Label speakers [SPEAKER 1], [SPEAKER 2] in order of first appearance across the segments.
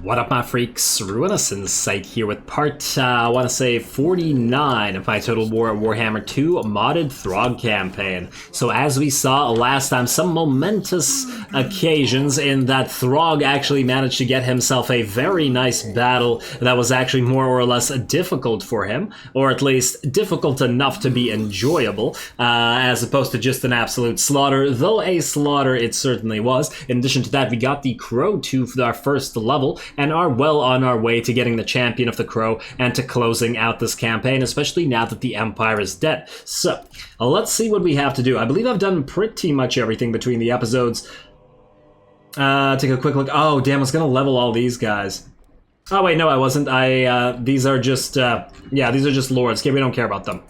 [SPEAKER 1] What up, my freaks? RuinousInsight here with part, I want to say 49 of my Total Warhammer 2 modded Throgg campaign. So as we saw last time, some momentous occasions in that Throgg actually managed to get himself a very nice battle that was actually more or less difficult for him, or at least difficult enough to be enjoyable, as opposed to just an absolute slaughter, though a slaughter it certainly was. In addition to that, we got the Crow 2 for our first level, and are well on our way to getting the Champion of the Crow and to closing out this campaign, especially now that the Empire is dead. So, let's see what we have to do. I believe I've done pretty much everything between the episodes. Take a quick look. Oh, damn, I was gonna level all these guys. Oh, wait, no, I wasn't. These are just, yeah, these are just lords. Okay, we don't care about them.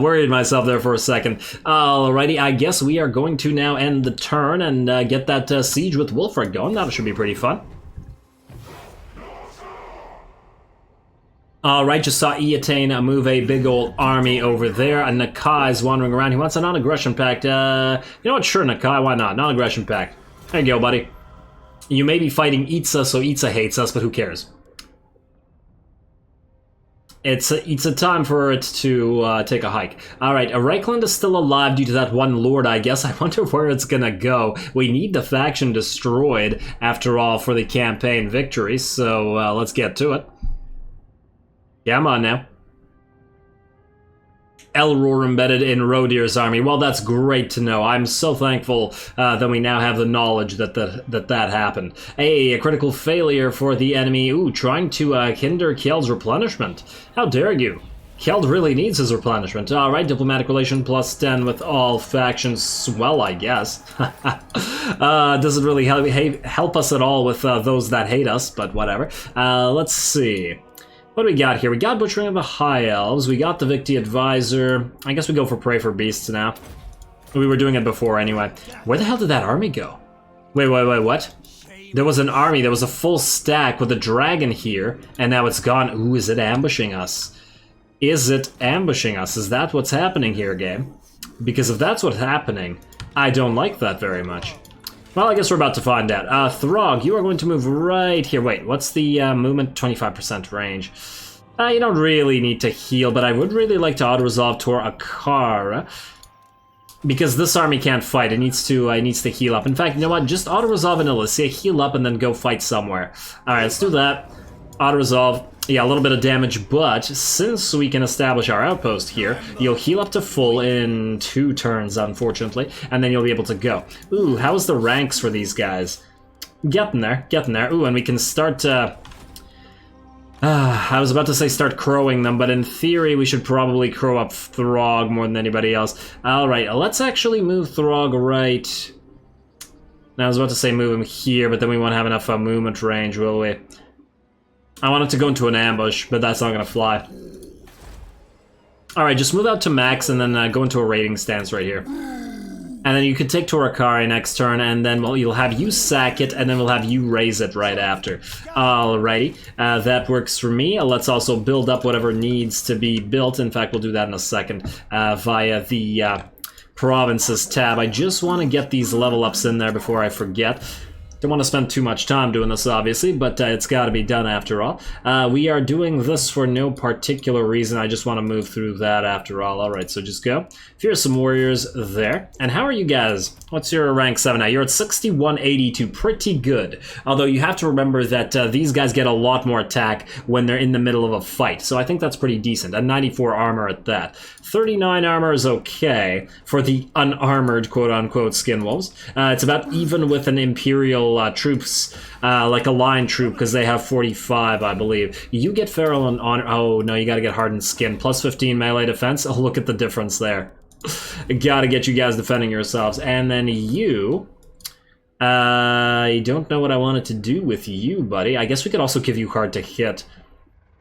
[SPEAKER 1] Worried myself there for a second. Alrighty, I guess we are going to now end the turn and get that siege with Wulfric going. That should be pretty fun. Alright, just saw Eatane move a big old army over there, and Nakai is wandering around. He wants a non-aggression pact. You know what? Sure, Nakai, why not? Non-aggression pact. There you go, buddy. You may be fighting Itza, so Itza hates us, but who cares? It's a time for it to take a hike. Alright, Reichland is still alive due to that one lord, I guess. I wonder where it's gonna go. We need the faction destroyed, after all, for the campaign victory, so let's get to it. Yeah, I'm on now. Elroar embedded in Rodir's army. Well, that's great to know. I'm so thankful that we now have the knowledge that that happened. Hey, a critical failure for the enemy. Ooh, trying to hinder Kjeld's replenishment. How dare you? Kjeld really needs his replenishment. Alright, diplomatic relation plus 10 with all factions. Swell, I guess. Doesn't really help us at all with those that hate us, but whatever. Let's see. What do we got here? We got Butchering of the High Elves, we got the Victi Advisor. I guess we go for Prey for Beasts now. We were doing it before anyway. Where the hell did that army go? Wait, what? There was an army, there was a full stack with a dragon here, and now it's gone. Ooh, is it ambushing us? Is it ambushing us? Is that what's happening here, game? Because if that's what's happening, I don't like that very much. Well, I guess we're about to find out. Throgg, you are going to move right here. Wait, what's the movement? 25% range. You don't really need to heal, but I would really like to auto-resolve Tor Akara. Because this army can't fight. It needs to heal up. In fact, you know what? Just auto-resolve Elysia, heal up, and then go fight somewhere. Alright, let's do that. Auto-resolve. Yeah, a little bit of damage, but since we can establish our outpost here, you'll heal up to full in 2 turns, unfortunately, and then you'll be able to go. Ooh, how's the ranks for these guys? Getting there, getting there. Ooh, and we can start, I was about to say start crowing them, but in theory we should probably crow up Throgg more than anybody else. Alright, let's actually move Throgg right... Now, I was about to say move him here, but then we won't have enough movement range, will we? I wanted to go into an ambush, but that's not gonna fly. Alright, just move out to max and then go into a raiding stance right here. And then you could take Torakari next turn, and then well, you'll have you sack it, and then we'll have you raise it right after. Alrighty, that works for me. Let's also build up whatever needs to be built. In fact, we'll do that in a second via the provinces tab. I just want to get these level ups in there before I forget. Don't want to spend too much time doing this, obviously, but it's got to be done after all. We are doing this for no particular reason. I just want to move through that after all. All right, so just go. Fearsome Warriors there. And how are you guys? What's your rank 7 now? You're at 6182. Pretty good. Although you have to remember that these guys get a lot more attack when they're in the middle of a fight. So I think that's pretty decent. A 94 armor at that. 39 armor is okay for the unarmored, quote-unquote, skinwolves. It's about even with an Imperial troops, like a line troop, because they have 45, I believe. You get feral and honor. Oh no, you gotta get hardened skin. Plus 15 melee defense. Oh, look at the difference there. Gotta get you guys defending yourselves. And then you... I don't know what I wanted to do with you, buddy. I guess we could also give you hard to hit.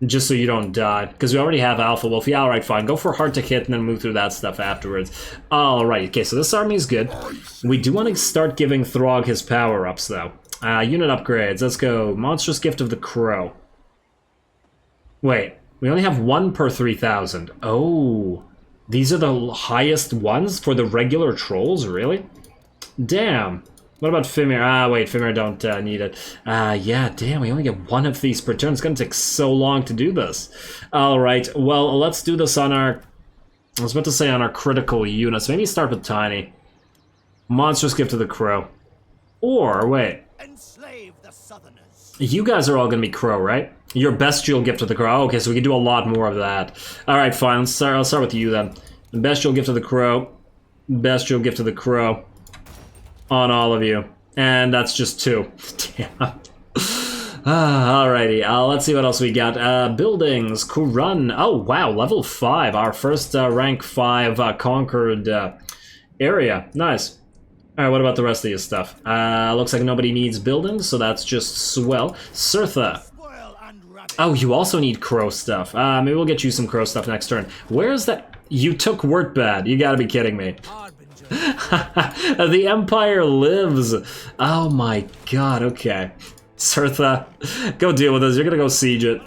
[SPEAKER 1] Just so you don't die. Because we already have Alpha Wolf. Yeah, alright, fine. Go for hard to hit and then move through that stuff afterwards. Alright, okay, so this army is good. We do want to start giving Throgg his power-ups, though. Unit upgrades. Let's go. Monstrous Gift of the Crow. Wait, we only have 1 per 3,000. Oh, these are the highest ones for the regular trolls, really? Damn. What about Fimir? Ah, wait, Fimir don't need it. Yeah, damn, we only get one of these per turn. It's gonna take so long to do this. Alright, well, let's do this on our... I was about to say on our critical units. Maybe start with Tiny. Monstrous Gift to the Crow. Or, wait.
[SPEAKER 2] Enslave the Southerners.
[SPEAKER 1] You guys are all gonna be Crow, right? Your Bestial Gift to the Crow. Oh, okay, so we can do a lot more of that. Alright, fine. I'll start with you then. Bestial Gift to the Crow. Bestial Gift to the Crow. On all of you. And that's just 2. Damn. Alrighty, let's see what else we got. Buildings, Kurun. Oh, wow, level 5. Our first rank 5 conquered area. Nice. Alright, what about the rest of your stuff? Looks like nobody needs buildings, so that's just swell. Surtha. Oh, you also need crow stuff. Maybe we'll get you some crow stuff next turn. Where's that? You took Wurtbad. You gotta be kidding me. The Empire lives. Oh my god, okay. Surtha, go deal with this. You're gonna go siege it.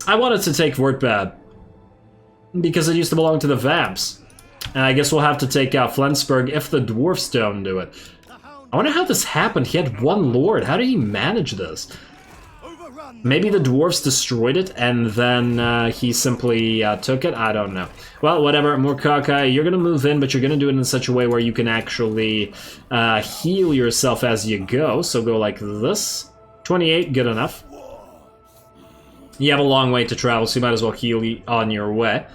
[SPEAKER 1] I wanted to take Wurtbad because it used to belong to the Vamps. And I guess we'll have to take Flensburg if the Dwarfs don't do it. I wonder how this happened. He had 1 lord. How did he manage this? Maybe the dwarves destroyed it and then he simply took it? I don't know. Well, whatever. Murkakai, you're going to move in, but you're going to do it in such a way where you can actually heal yourself as you go. So go like this. 28, good enough. You have a long way to travel, so you might as well heal on your way.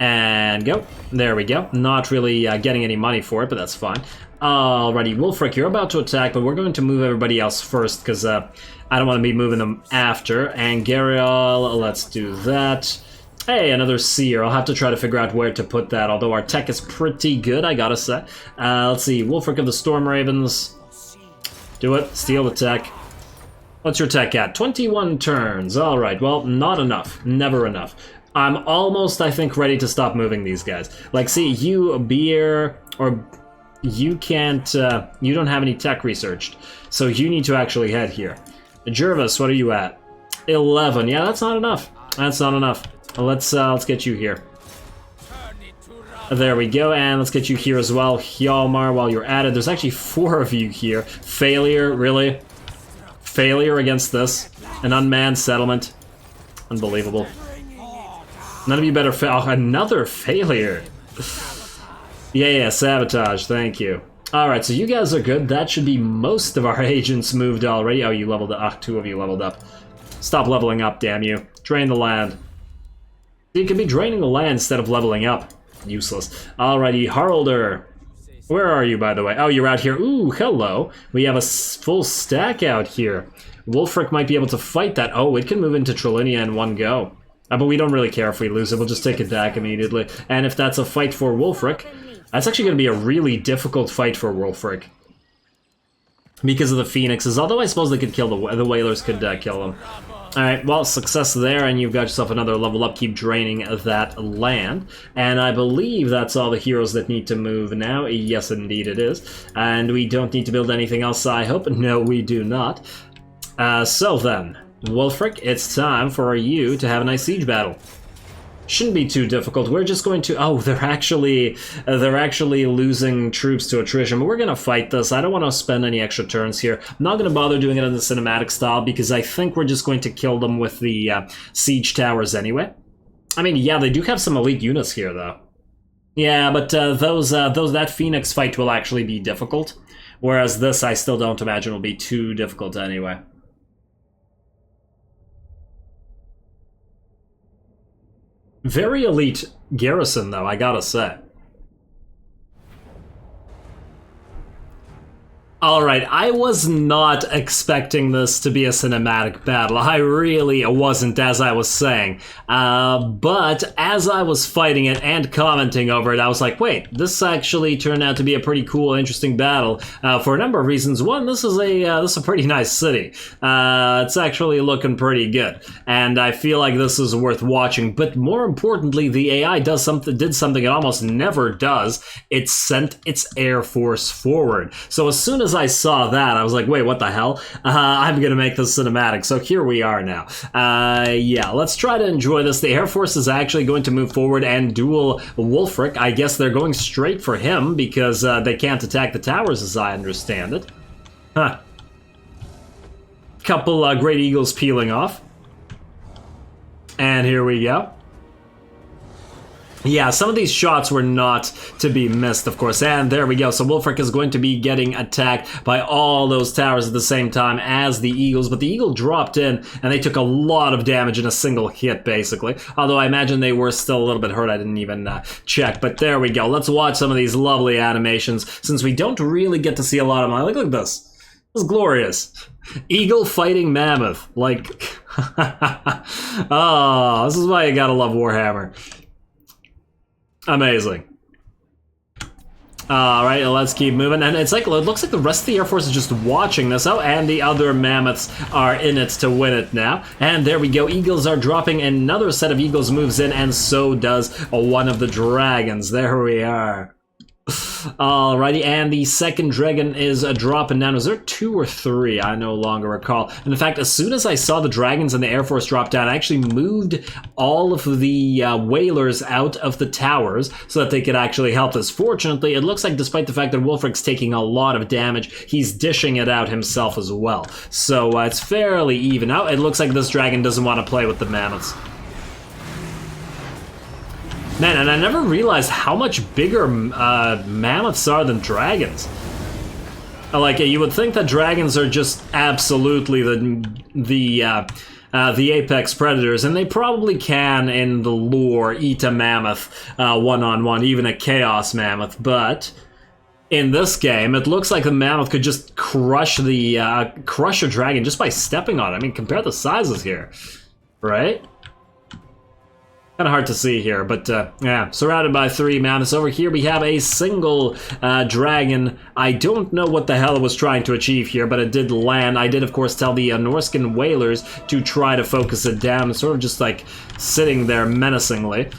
[SPEAKER 1] And go. There we go. Not really getting any money for it, but that's fine. Alrighty, Wulfric, you're about to attack, but we're going to move everybody else first, because I don't want to be moving them after. And Gariel, let's do that. Hey, another seer. I'll have to try to figure out where to put that, although our tech is pretty good, I gotta say. Let's see, Wulfric of the Storm Ravens. Do it. Steal the tech. What's your tech at? 21 turns. Alright, well, not enough. Never enough. I'm almost, I think, ready to stop moving these guys. Like, see, you, Beer, or... You can't, you don't have any tech researched, so you need to actually head here. Jervis, what are you at? 11, yeah, that's not enough. That's not enough. Let's get you here. There we go, and let's get you here as well. Hjalmar, while you're at it, there's actually 4 of you here. Failure, really? Failure against this? An unmanned settlement? Unbelievable. None of you better fail. Oh, another failure. Yeah, sabotage, thank you. Alright, so you guys are good. That should be most of our agents moved already. Oh, you leveled up. Ah, 2 of you leveled up. Stop leveling up, damn you. Drain the land. You could be draining the land instead of leveling up. Useless. Alrighty, Haralder. Where are you, by the way? Oh, you're out here. Ooh, hello. We have a full stack out here. Wulfric might be able to fight that. Oh, it can move into Trelinia in one go. But we don't really care if we lose it. We'll just take it back immediately. And if that's a fight for Wulfric... That's actually going to be a really difficult fight for Wulfric. Because of the Phoenixes, although I suppose they could kill the Whalers could kill them. Alright, well, success there, and you've got yourself another level up. Keep draining that land. And I believe that's all the heroes that need to move now. Yes, indeed it is. And we don't need to build anything else, I hope. No, we do not. So then, Wulfric, it's time for you to have a nice siege battle. Shouldn't be too difficult. We're just going to... Oh, they're actually losing troops to attrition, but we're going to fight this. I don't want to spend any extra turns here. I'm not going to bother doing it in the cinematic style because I think we're just going to kill them with the siege towers anyway. I mean, yeah, they do have some elite units here, though. Yeah, but that Phoenix fight will actually be difficult, whereas this I still don't imagine will be too difficult anyway. Very elite garrison, though, I gotta say. Alright, I was not expecting this to be a cinematic battle. I really wasn't, as I was saying. But as I was fighting it and commenting over it, I was like, wait, this actually turned out to be a pretty cool, interesting battle for a number of reasons. One, this is a pretty nice city. It's actually looking pretty good, and I feel like this is worth watching. But more importantly, the AI did something it almost never does. It sent its air force forward. So as soon as as I saw that, I was like, wait, what the hell? I'm gonna make this cinematic, so here we are now. Yeah, let's try to enjoy this. The Air Force is actually going to move forward and duel Wulfric. I guess they're going straight for him because they can't attack the towers as I understand it. Huh. Couple Great Eagles peeling off. And here we go. Yeah, some of these shots were not to be missed, of course. And there we go. So Wulfric is going to be getting attacked by all those towers at the same time as the Eagles. But the Eagle dropped in, and they took a lot of damage in a single hit, basically. Although I imagine they were still a little bit hurt. I didn't even check. But there we go. Let's watch some of these lovely animations, since we don't really get to see a lot of them. Look at this. This is glorious. Eagle fighting mammoth. Like, oh, this is why you gotta love Warhammer. Amazing. Alright, let's keep moving. And it's like, it looks like the rest of the Air Force is just watching this. Oh, and the other mammoths are in it to win it now. And there we go. Eagles are dropping. Another set of Eagles moves in, and so does one of the dragons. There we are. Alrighty, and the second dragon is dropping down. Was there 2 or 3? I no longer recall. And in fact, as soon as I saw the dragons and the Air Force drop down, I actually moved all of the whalers out of the towers so that they could actually help us. Fortunately, it looks like despite the fact that Wulfric's taking a lot of damage, he's dishing it out himself as well. So it's fairly even. Now, it looks like this dragon doesn't want to play with the mammoths. Man, and I never realized how much bigger mammoths are than dragons. Like, you would think that dragons are just absolutely the apex predators, and they probably can, in the lore, eat a mammoth one-on-one, even a chaos mammoth, but in this game, it looks like the mammoth could just crush a dragon just by stepping on it. I mean, compare the sizes here, right? Kind of hard to see here, but yeah, surrounded by 3 mammoths. Over here we have a single dragon. I don't know what the hell it was trying to achieve here, but it did land. I did, of course, tell the Norscan whalers to try to focus it down, sort of just like sitting there menacingly.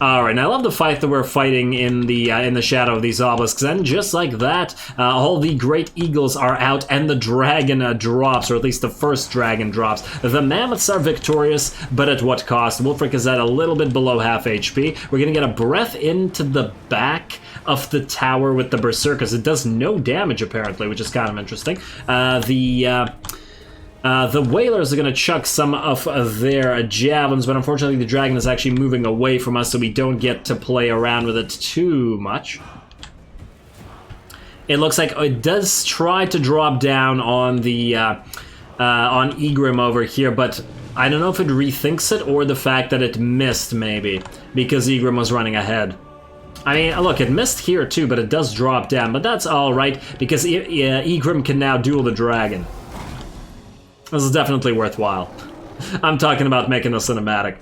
[SPEAKER 1] Alright, and I love the fight that we're fighting in the shadow of these obelisks, and just like that, all the great eagles are out, and the dragon drops, or at least the first dragon drops. The mammoths are victorious, but at what cost? Wulfric is at a little bit below half HP. We're gonna get a breath into the back of the tower with the berserkers. It does no damage, apparently, which is kind of interesting. The whalers are going to chuck some of their javelins, but unfortunately the dragon is actually moving away from us, so we don't get to play around with it too much. It looks like it does try to drop down on the on Egrim over here, but I don't know if it rethinks it or the fact that it missed, maybe, because Egrim was running ahead. I mean, look, it missed here too, but it does drop down, but that's alright, because Egrim can now duel the dragon. This is definitely worthwhile. I'm talking about making a cinematic.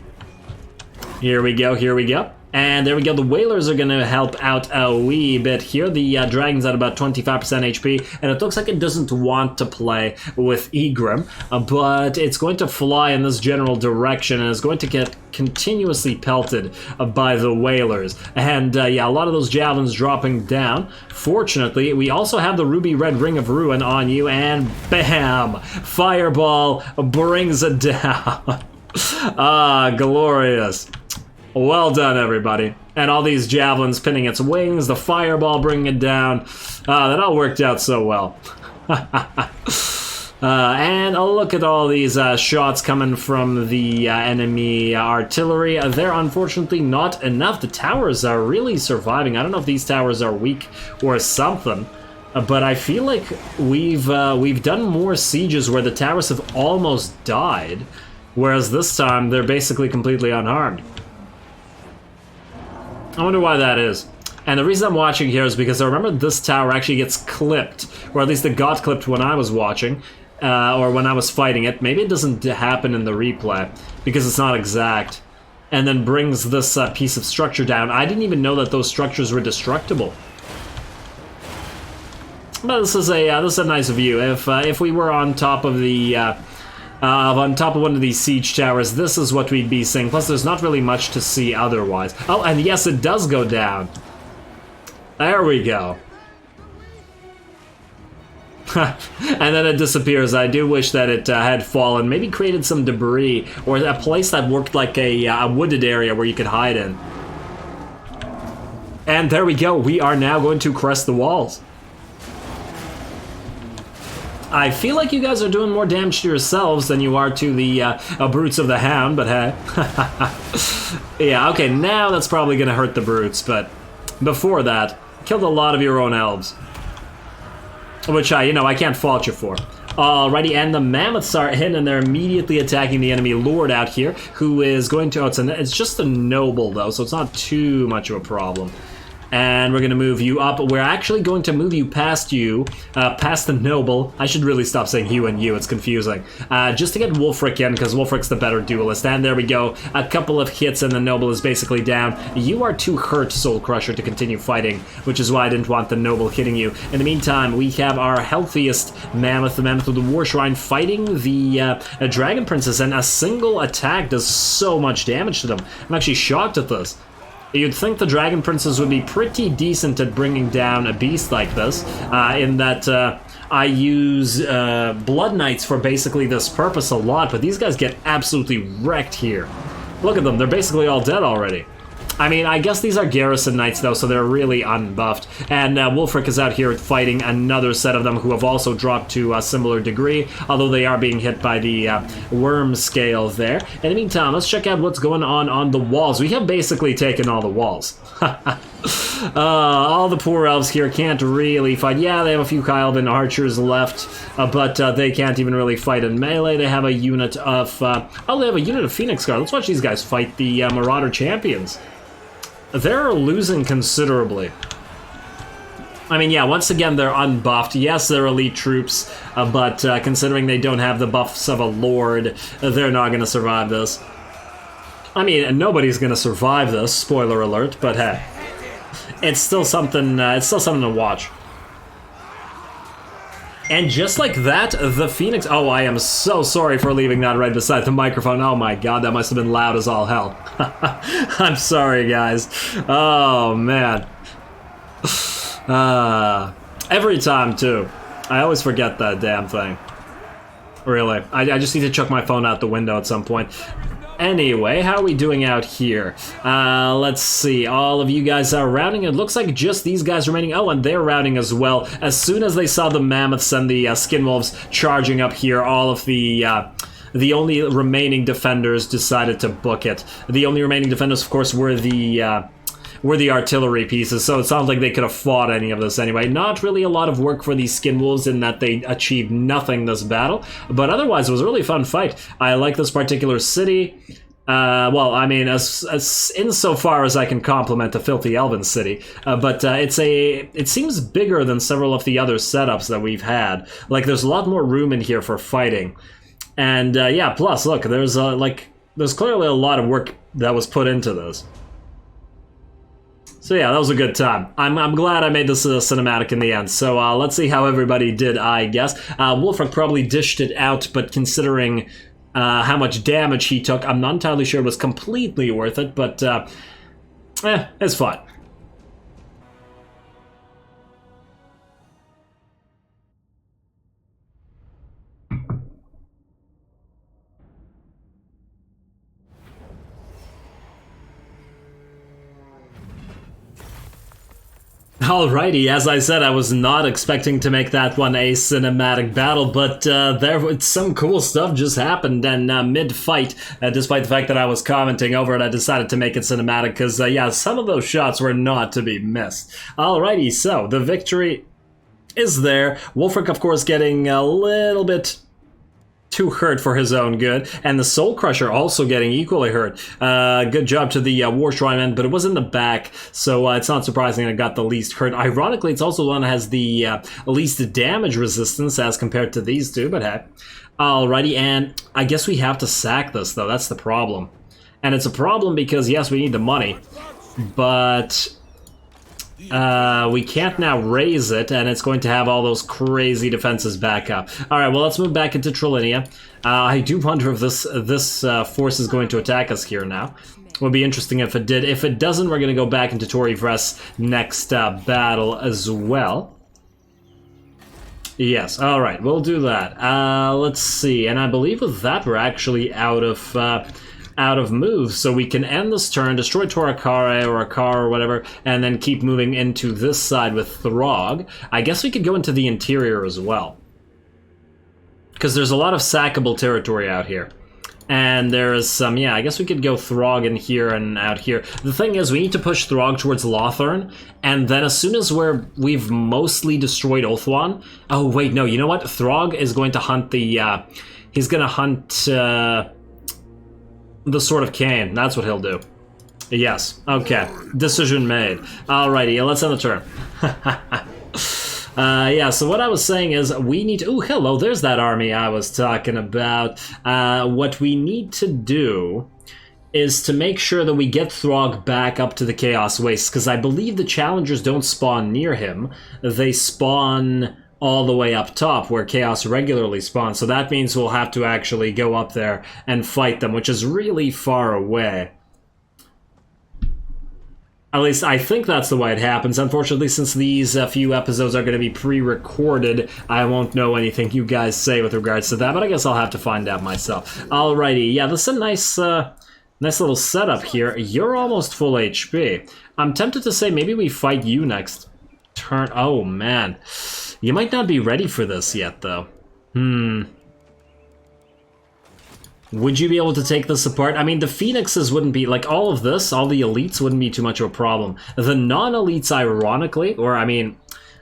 [SPEAKER 1] Here we go, here we go. And there we go, the whalers are gonna help out a wee bit here. The dragon's at about 25% HP, and it looks like it doesn't want to play with Egrim, but it's going to fly in this general direction, and is going to get continuously pelted by the whalers. And yeah, a lot of those javelins dropping down. Fortunately, we also have the ruby red ring of ruin on you, and bam! Fireball brings it down. Ah, glorious. Well done, everybody. And all these javelins pinning its wings, the fireball bringing it down. That all worked out so well. And look at all these shots coming from the enemy artillery. They're unfortunately not enough. The towers are really surviving. I don't know if these towers are weak or something. But I feel like we've done more sieges where the towers have almost died. Whereas this time, they're basically completely unharmed. I wonder why that is. And the reason I'm watching here is because I remember this tower actually gets clipped, or at least it got clipped when I was watching, or when I was fighting it. Maybe it doesn't happen in the replay, because it's not exact, and then brings this piece of structure down. I didn't even know that those structures were destructible. But this is a nice view. If we were on top of the on top of one of these siege towers, this is what we'd be seeing. Plus, there's not really much to see otherwise. Oh, and yes, it does go down. There we go. And then it disappears. I do wish that it had fallen, maybe created some debris, or a place that worked like a wooded area where you could hide in. And there we go, we are now going to crest the walls. I feel like you guys are doing more damage to yourselves than you are to the brutes of the hound, but hey. Yeah, okay, now that's probably gonna hurt the brutes, but before that, killed a lot of your own elves. Which I can't fault you for. Alrighty, and the mammoths are in and they're immediately attacking the enemy lord out here, who is going to, it's just a noble though, so it's not too much of a problem. And we're going to move you up. We're actually going to move you past the noble. I should really stop saying you and you, it's confusing. Just to get Wulfric in, because Wulfric's the better duelist. And there we go. A couple of hits and the noble is basically down. You are too hurt, Soul Crusher, to continue fighting, which is why I didn't want the noble hitting you. In the meantime, we have our healthiest mammoth, the mammoth of the War Shrine, fighting the Dragon Princess, and a single attack does so much damage to them. I'm actually shocked at this. You'd think the Dragon Princess would be pretty decent at bringing down a beast like this, in that I use Blood Knights for basically this purpose a lot, but these guys get absolutely wrecked here. Look at them, they're basically all dead already. I mean, I guess these are Garrison Knights, though, so they're really unbuffed. And Wulfric is out here fighting another set of them who have also dropped to a similar degree, although they are being hit by the worm scale there. In the meantime, let's check out what's going on the walls. We have basically taken all the walls. All the poor elves here can't really fight. Yeah, they have a few Kylvan archers left, but they can't even really fight in melee. They have a unit of... they have a unit of Phoenix Guard. Let's watch these guys fight the Marauder Champions. They're losing considerably. I mean, yeah, once again, they're unbuffed. Yes, they're elite troops, but considering they don't have the buffs of a lord, they're not going to survive this. I mean, nobody's going to survive this, spoiler alert, but hey. It's still something to watch. And just like that, the Phoenix... Oh, I am so sorry for leaving that right beside the microphone. Oh my god, that must have been loud as all hell. I'm sorry, guys. Oh, man. Every time, too. I always forget that damn thing. Really. I just need to chuck my phone out the window at some point. Anyway, how are we doing out here? Let's see. All of you guys are routing. It looks like just these guys remaining. Oh, and they're routing as well. As soon as they saw the mammoths and the skinwolves charging up here, all of the only remaining defenders decided to book it. The only remaining defenders, of course, were the artillery pieces, so it sounds like they could have fought any of this anyway. Not really a lot of work for these skinwolves in that they achieved nothing this battle, but otherwise it was a really fun fight. I like this particular city. Well, I mean, as insofar as I can compliment a filthy elven city, but it seems bigger than several of the other setups that we've had. Like, there's a lot more room in here for fighting, and yeah. Plus, look, there's clearly a lot of work that was put into this. So yeah, that was a good time. I'm glad I made this a cinematic in the end. So let's see how everybody did, I guess. Wulfric probably dished it out, but considering how much damage he took, I'm not entirely sure it was completely worth it, but it's fine. Alrighty, as I said, I was not expecting to make that one a cinematic battle, but some cool stuff just happened, and mid-fight, despite the fact that I was commenting over it, I decided to make it cinematic, because, yeah, some of those shots were not to be missed. Alrighty, so, the victory is there. Wulfric, of course, getting a little bit too hurt for his own good, and the Soul Crusher also getting equally hurt. Good job to the War Shrine man, but it was in the back, so it's not surprising it got the least hurt. Ironically, it's also the one that has the least damage resistance as compared to these two, but hey. Alrighty, and I guess we have to sack this, though. That's the problem. And it's a problem because, yes, we need the money, but we can't now raise it, and it's going to have all those crazy defenses back up. Alright, well, let's move back into Trilinia. I do wonder if this force is going to attack us here now. It would be interesting if it did. If it doesn't, we're going to go back into Tori Vress next battle as well. Yes, alright, we'll do that. Let's see, and I believe with that we're actually out of moves, so we can end this turn, destroy Torakare or a car or whatever, and then keep moving into this side with Throgg. I guess we could go into the interior as well, because there's a lot of sackable territory out here. And there's some, yeah, I guess we could go Throgg in here and out here. The thing is, we need to push Throgg towards Lothern, and then as soon as we've mostly destroyed Ulthuan... Oh, wait, no, you know what? Throgg is going to hunt the, he's gonna hunt, the Sword of Cain. That's what he'll do. Yes, okay. Decision made. Alrighty, let's end the turn. Yeah, so what I was saying is we need to... Oh, hello, there's that army I was talking about. What we need to do is to make sure that we get Throgg back up to the Chaos Wastes, because I believe the challengers don't spawn near him. They spawn all the way up top, where Chaos regularly spawns, so that means we'll have to actually go up there and fight them, which is really far away. At least I think that's the way it happens. Unfortunately, since these few episodes are going to be pre-recorded, I won't know anything you guys say with regards to that, but I guess I'll have to find out myself. Alrighty, yeah, this is a nice little setup here. You're almost full HP. I'm tempted to say maybe we fight you next turn. Oh, man. You might not be ready for this yet, though. Would you be able to take this apart? I mean, the Phoenixes wouldn't be, like, all of this, all the elites wouldn't be too much of a problem. The non-elites, ironically, or, I mean,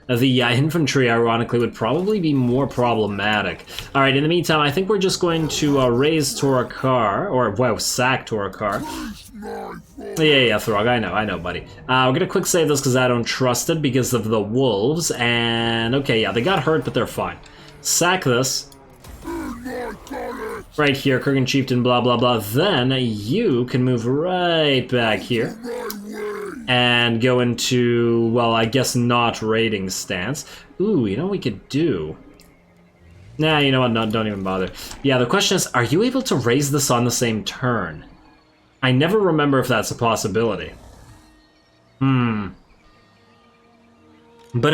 [SPEAKER 1] the infantry, ironically, would probably be more problematic. Alright, in the meantime, I think we're just going to raise Torakar, or, wow, sack Torakar. Yeah, Throgg, I know, buddy. We're gonna quick save this because I don't trust it because of the wolves, and, okay, yeah, they got hurt, but they're fine. Sack this. Right here, Kurgan Chieftain, blah, blah, blah. Then you can move right back here and go into, well, I guess not raiding stance. Ooh, you know what we could do? Nah, you know what? No, don't even bother. Yeah, the question is, are you able to raise this on the same turn? I never remember if that's a possibility. But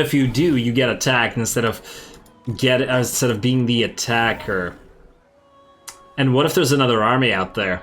[SPEAKER 1] if you do, you get attacked instead of being the attacker. And what if there's another army out there?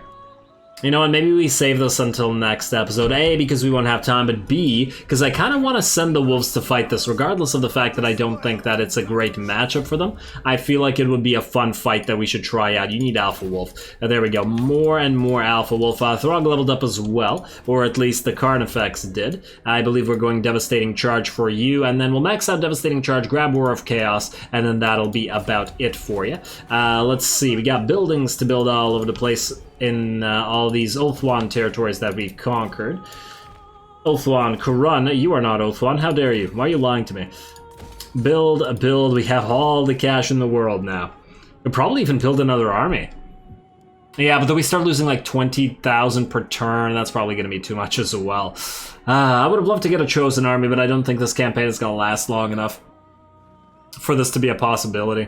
[SPEAKER 1] You know what, maybe we save this until next episode. A, because we won't have time, but B, because I kind of want to send the wolves to fight this, regardless of the fact that I don't think that it's a great matchup for them. I feel like it would be a fun fight that we should try out. You need Alpha Wolf. There we go, more and more Alpha Wolf. Throgg leveled up as well, or at least the Carnifex did. I believe we're going Devastating Charge for you, and then we'll max out Devastating Charge, grab War of Chaos, and then that'll be about it for you. Let's see, we got buildings to build all over the place in all these Ulthuan territories that we've conquered. Ulthuan, Kurun, you are not Ulthuan, how dare you? Why are you lying to me? Build, we have all the cash in the world now. We'll probably even build another army. Yeah, but then we start losing like 20,000 per turn, that's probably going to be too much as well. I would have loved to get a chosen army, but I don't think this campaign is going to last long enough for this to be a possibility.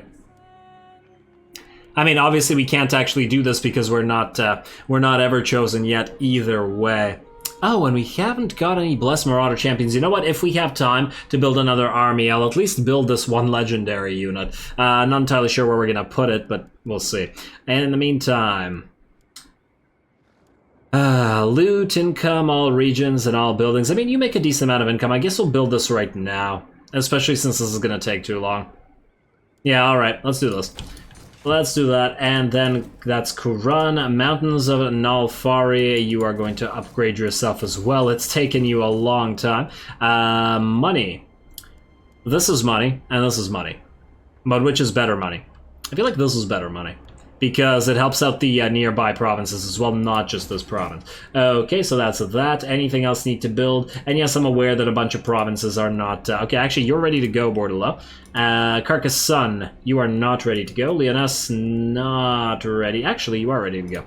[SPEAKER 1] I mean, obviously we can't actually do this because we're not ever chosen yet either way. Oh, and we haven't got any Blessed Marauder champions. You know what? If we have time to build another army, I'll at least build this one legendary unit. Not entirely sure where we're going to put it, but we'll see. And in the meantime... loot, income, all regions, and all buildings. I mean, you make a decent amount of income. I guess we'll build this right now, especially since this is going to take too long. Yeah, alright, let's do this. Let's do that, and then that's Kurun, Mountains of Nalfari. You are going to upgrade yourself as well. It's taken you a long time. Money. This is money, and this is money. But which is better money? I feel like this is better money, because it helps out the nearby provinces as well, not just this province. Okay, so that's that. Anything else need to build? And yes, I'm aware that a bunch of provinces are not... okay, actually, you're ready to go, Bordelot. Carcassonne, you are not ready to go. Lyonesse, not ready. Actually, you are ready to go.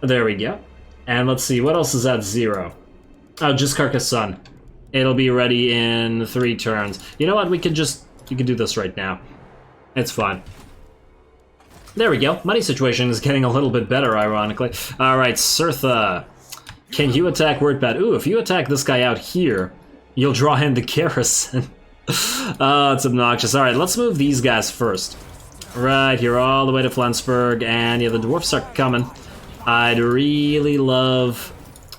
[SPEAKER 1] There we go. And let's see, what else is at 0? Oh, just Carcassonne. It'll be ready in 3 turns. You know what, we could do this right now. It's fine. There we go. Money situation is getting a little bit better, ironically. Alright, Cirtha. Can you attack Wordpad? Ooh, if you attack this guy out here, you'll draw in the garrison. Oh, it's obnoxious. All right, let's move these guys first. Right here, all the way to Flensburg, and yeah, the dwarfs are coming. I'd really love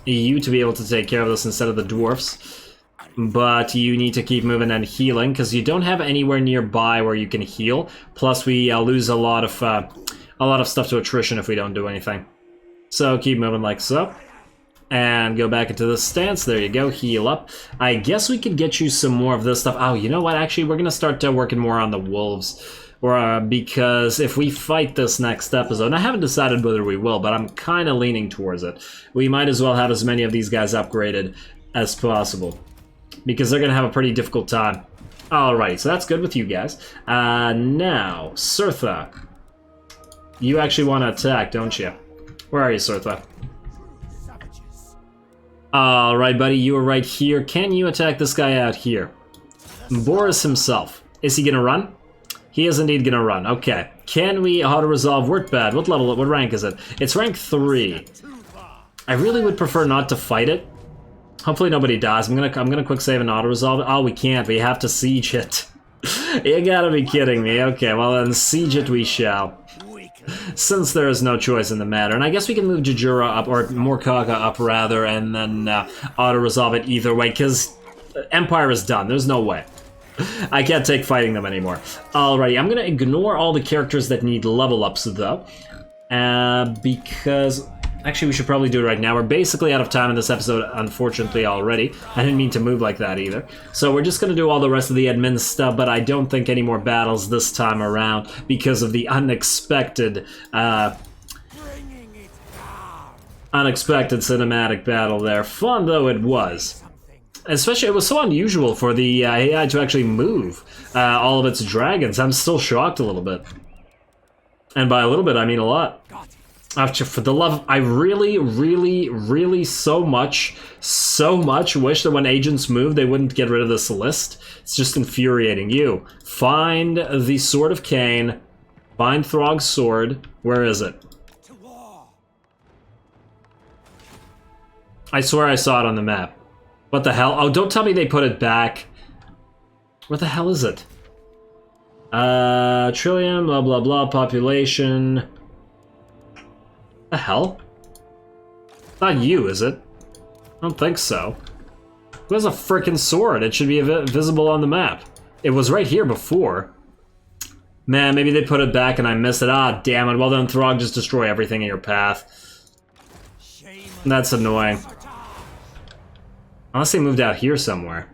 [SPEAKER 1] you to be able to take care of this instead of the dwarfs, but you need to keep moving and healing because you don't have anywhere nearby where you can heal. Plus, we lose a lot of stuff to attrition if we don't do anything. So keep moving like so. And go back into the stance. There you go. Heal up. I guess we could get you some more of this stuff. Oh, you know what? Actually, we're going to start working more on the wolves. Because if we fight this next episode, and I haven't decided whether we will, but I'm kind of leaning towards it. We might as well have as many of these guys upgraded as possible. Because they're going to have a pretty difficult time. Alright, so that's good with you guys. Now, Surtha. You actually want to attack, don't you? Where are you, Surtha? Alright, buddy, you are right here. Can you attack this guy out here? Boris himself. Is he gonna run? He is indeed gonna run. Okay. Can we auto-resolve Word Bad? What level, what rank is it? It's rank 3. I really would prefer not to fight it. Hopefully nobody dies. I'm gonna quick save and auto-resolve it. Oh, we can't. We have to siege it. You gotta be kidding me. Okay, well then siege it we shall. Since there is no choice in the matter. And I guess we can move Jajura up, or Morkaga up rather, and then auto-resolve it either way, because Empire is done. There's no way. I can't take fighting them anymore. Alrighty, I'm going to ignore all the characters that need level ups though. Because... Actually, we should probably do it right now. We're basically out of time in this episode, unfortunately, already. I didn't mean to move like that either. So we're just going to do all the rest of the admin stuff, but I don't think any more battles this time around because of the unexpected cinematic battle there. Fun though it was. Especially, it was so unusual for the AI to actually move all of its dragons. I'm still shocked a little bit. And by a little bit, I mean a lot. For the love, I really so much wish that when agents move, they wouldn't get rid of this list. It's just infuriating. You, find the Sword of Cain, find Throgg's sword. Where is it? I swear I saw it on the map. What the hell? Oh, don't tell me they put it back. What the hell is it? Trillium, blah blah blah, population... The hell? Not you, is it? I don't think so. Who has a frickin' sword? It should be visible on the map. It was right here before. Man, maybe they put it back and I missed it. Ah, damn it. Well then, Throgg, just destroy everything in your path. That's annoying. Unless they moved out here somewhere.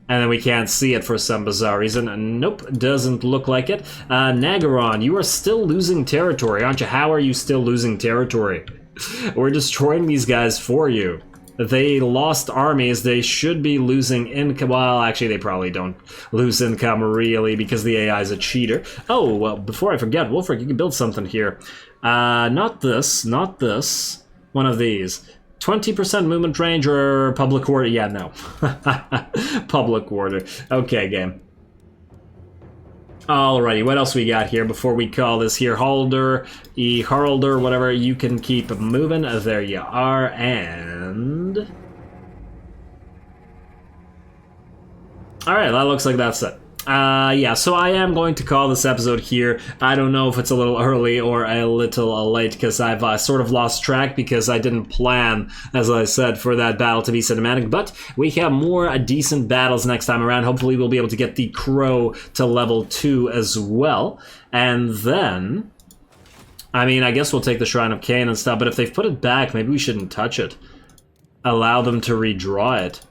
[SPEAKER 1] And then we can't see it for some bizarre reason. Nope, doesn't look like it. Nagaron, you are still losing territory, aren't you? How are you still losing territory? We're destroying these guys for you. They lost armies, they should be losing income. Well, actually, they probably don't lose income, really, because the AI is a cheater. Oh, well, before I forget, Wolfric, you can build something here. Not this, not this. One of these. 20% movement range or public order? Yeah, no. Public order. Okay, game. Alrighty, what else we got here before we call this here? Haralder, whatever. You can keep moving. There you are, and... Alright, that looks like that's it. Yeah, so I am going to call this episode here. I don't know if it's a little early or a little late because I've sort of lost track because I didn't plan, as I said, for that battle to be cinematic. But we have more decent battles next time around. Hopefully we'll be able to get the Crow to level 2 as well. And then... I mean, I guess we'll take the Shrine of Cain and stuff, but if they've put it back, maybe we shouldn't touch it. Allow them to redraw it.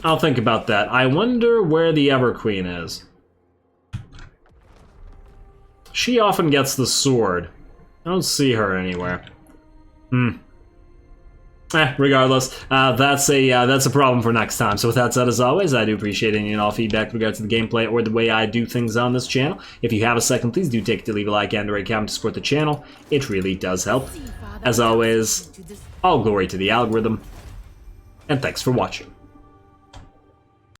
[SPEAKER 1] I'll think about that. I wonder where the Everqueen is. She often gets the sword. I don't see her anywhere. Regardless, that's a problem for next time. So with that said, as always, I do appreciate any and all feedback with regards to the gameplay or the way I do things on this channel. If you have a second, please do take it to leave a like and or a comment to support the channel. It really does help. As always, all glory to the algorithm, and thanks for watching.